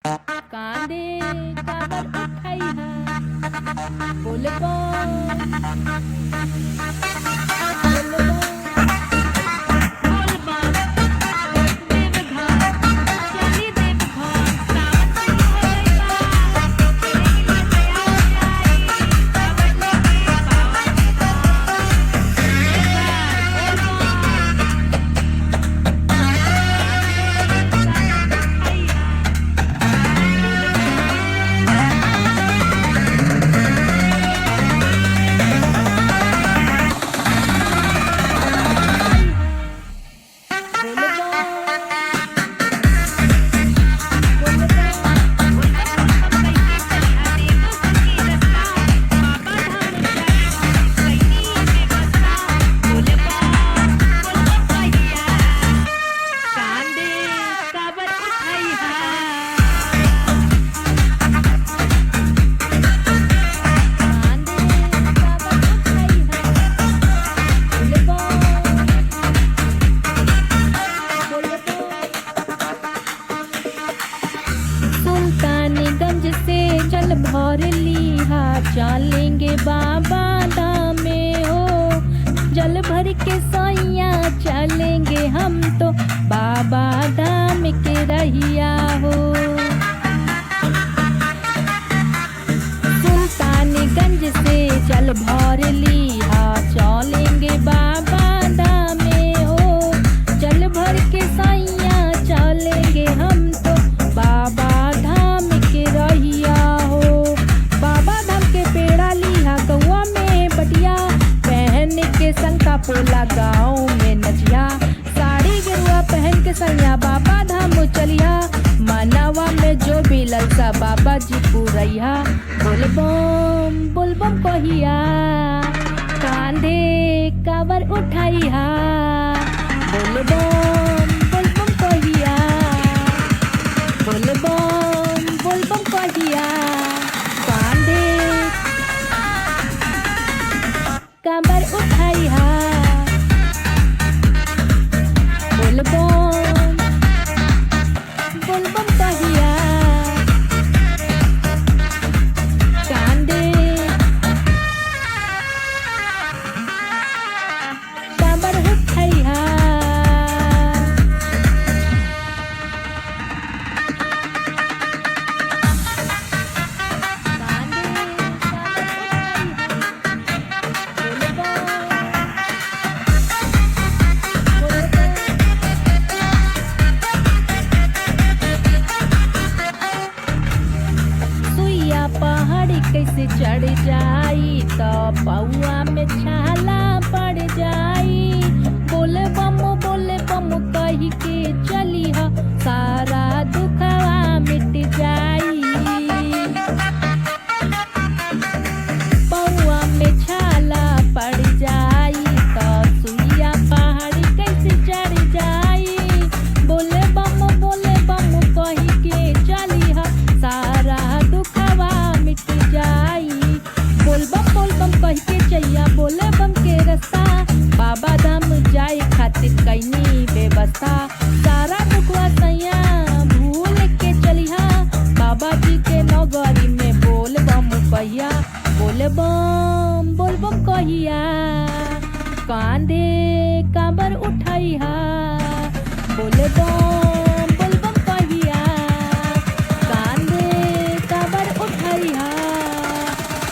कांदे काबर उठाइहा बोलबो सुल्तानगंज से जल भर लिहा चलेंगे बाबा धाम में हो। जल भर के सैया चलेंगे हम तो बाबा धाम के रहिया हो। सुल्तानगंज से जल भर लिहा चलेंगे बाबा धाम में हो। जल भर के सैया चलेंगे हम तो बाबा धाम के रहिया हो। बाबा धाम के पेड़ा लिहा गौआ में बटिया पहन के संका पोला गाँव में नचिया। साड़ी गेरुआ पहन के सैया बाबा धाम चलिया। मनवा में जो भी ललसा बाबा जी पुरैया। बोलबम बोलबम कहिया कांधे काबर उठाइहा बोलबम बोलबम कहिया। बोलबम बोलबम कहिया कांधे काबर उठाइहा बोलबम बोलबम कहिया कांधे काबर उठाइहा। सुइया पहाड़ी कैसे चढ़ जाई तो पौआ में छाला पड़ जाई। बोले बम कही के चली हो सारा दुखवा मिट जाई। पौआ में छाला पड़ जाई तो सुइया पहाड़ी कैसे चढ़ जाई। बोले बम कही के चली हो सारा दुखवा मिट जाई। बोलबम कही के चैया बोले बम के रास्ता बाबा धाम जाए खातिर कैनी व्यवस्था। सारा दुखवा सैया भूल के चलिहा बाबा जी के नगरी में। बोलबम कहिया बोलबम कहिया कांधे काबर उठाइहा बोलबम बोलबम कहिया कांधे काबर उठाइहा।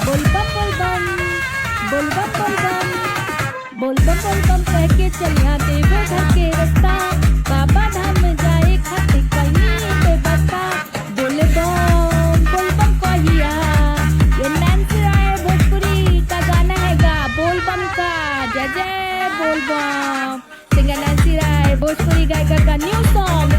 बोलबम बोलबम कह के चलिया देवो घर के रास्ता बाबा धाम जाए खातिर कैनी व्यवस्था। बोलबम कहिया ये नैन्सी राय भोजपुरी का गाना है गा बोलबम का। जय जय बोलबम सिंगर नैन्सी राय भोजपुरी गायिका का न्यू सॉन्ग